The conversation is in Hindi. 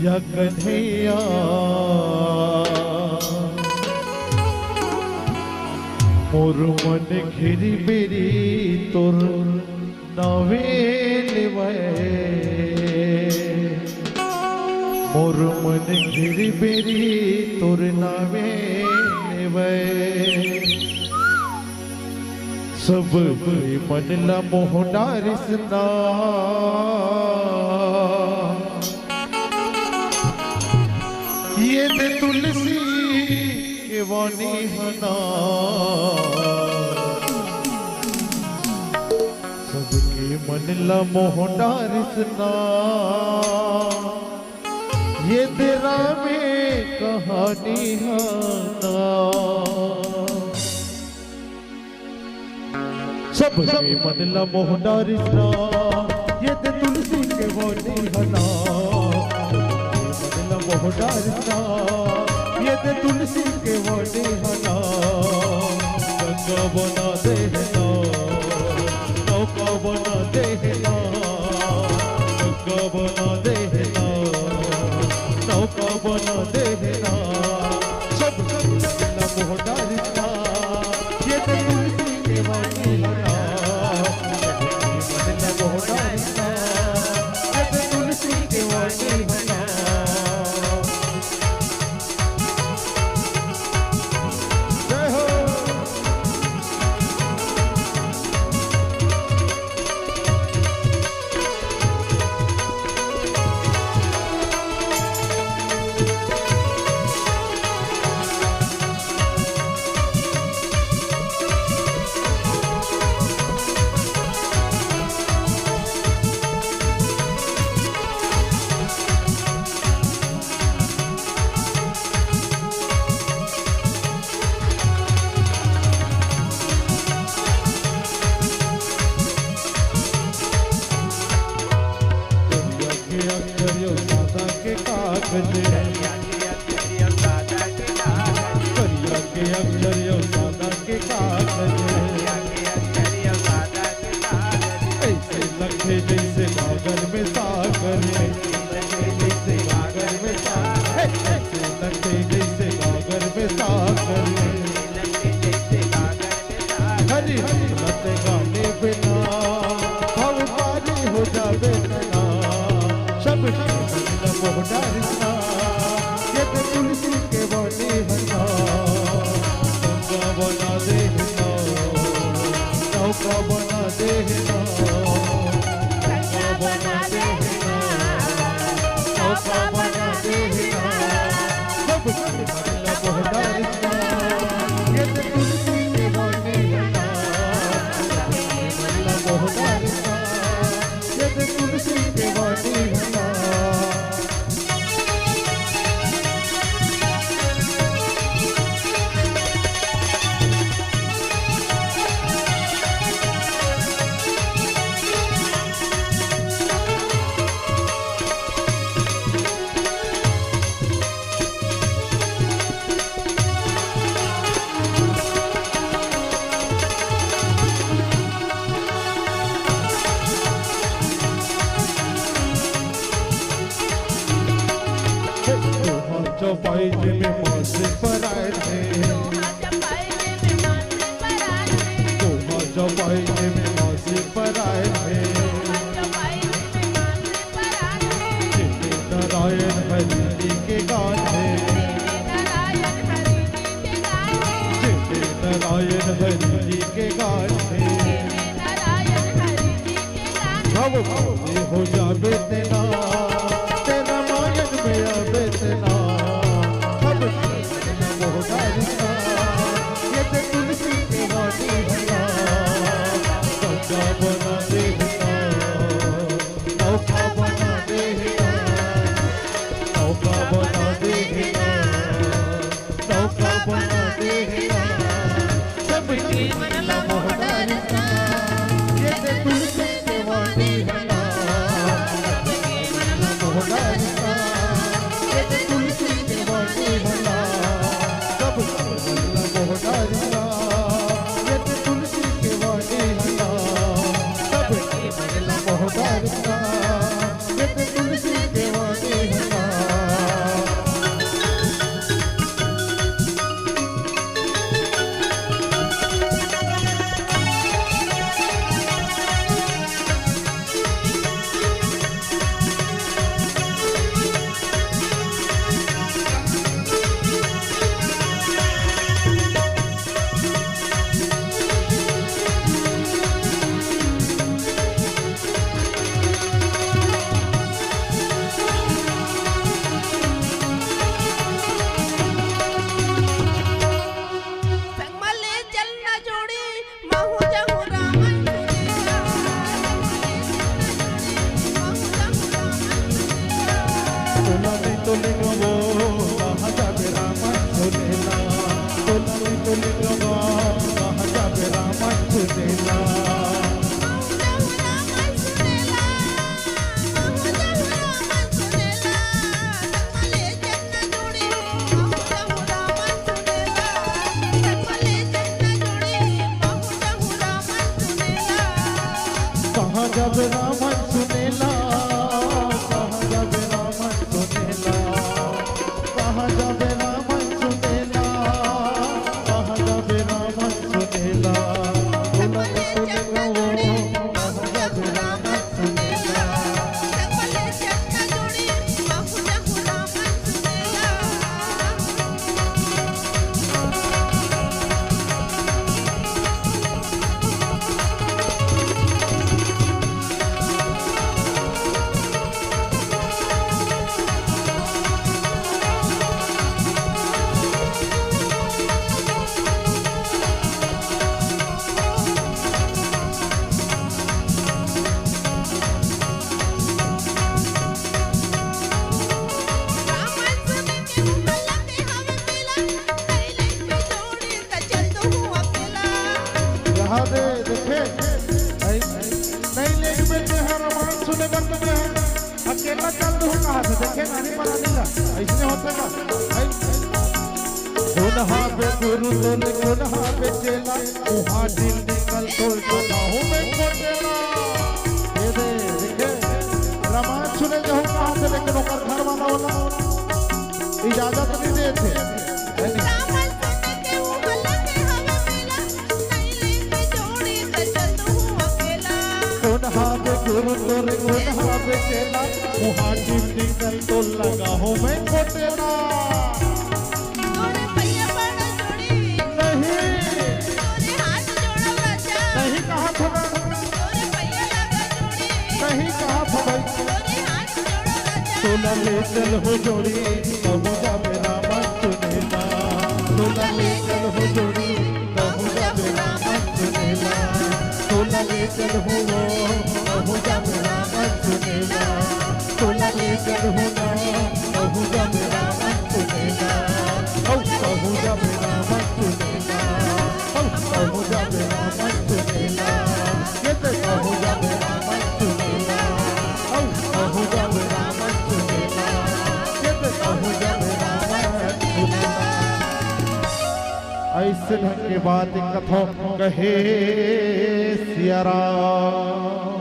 या कन्हैया मोर मन घिरी बेरी तोर नावे लेवाए मोर मन घिरी बेरी तोर नावे लेवाए सब मन ला मोहना रिसना ये दे तुलसी के वाणी हना सबके मन ला मोहना रिसना ये तेरा में कहानी हना सबके मन ला मोहना रिसना ये दे तुलसी के वाणी हना मोहना रिसना ये दे तुलसी के वाणी हना गंगा बना देना नौका बना देना गंगा बना देना नौका बना देना सब मोहना रिसना ये दे तुलसी के वाणी हना मोहना रिसना ये दे तुलसी के वाणी हना जैसे गागर में सागर जैसे गागर में सागर जैसे गागर में सागर हरी हरी मत गाने बिना हम पानी हो जावे ना सब मोहना रिसना ये तो तुलसी के वाणी हना गंगा बना देना नौका बना देना बना देना नौका बना देना सब मोहना रिसना ये तो तुलसी के वाणी हना मोहना रिसना ये तो तुलसी के वाणी हना चौपाई में मास पर आए थे चौपाई में मास पर आए थे नारायण हरि जी के गाने नारायण हरि जी के गाने भव हो जावे तेना तेरा मायन में आवे तेना मोहना रिसना ये तो तुलसी के वाणी हना गंगा बना देना नौका बना देना नौका बना देना नौका बना देना सबकी मोहना रिसना ये तो तुलसी के वाणी हना तो गुनाह बेचेला वहाँ दिल निकल तो गुनाहों में कोटेला। ये देखे रामायण सुने जाऊँ कहाँ से, लेकिन ओकर घर वाला वाला इजाजत नहीं देते। गुनाह पे गुरु तोरे गुनाह बेचेला वहाँ दिल निकल तो लगाहों में कोटेला। तोला ले चल हो जोड़ी कहू जा मेरा मन सुनेला। तोला ले चल हो जोड़ी कहू जा मेरा मन सुनेला। तोला ले चल हो कहू जा मेरा मन सुनेला। तोला ले चल हो ना कहू जा मेरा मन सुनेला। कहू जा मेरा मन सुनेला। कहू जा मेरा मन सुनेला। ये तो कहू जा मेरा मन सुनेला। कहू जा मेरा ऐसे ढंग के बात कथो कहे सिया राम।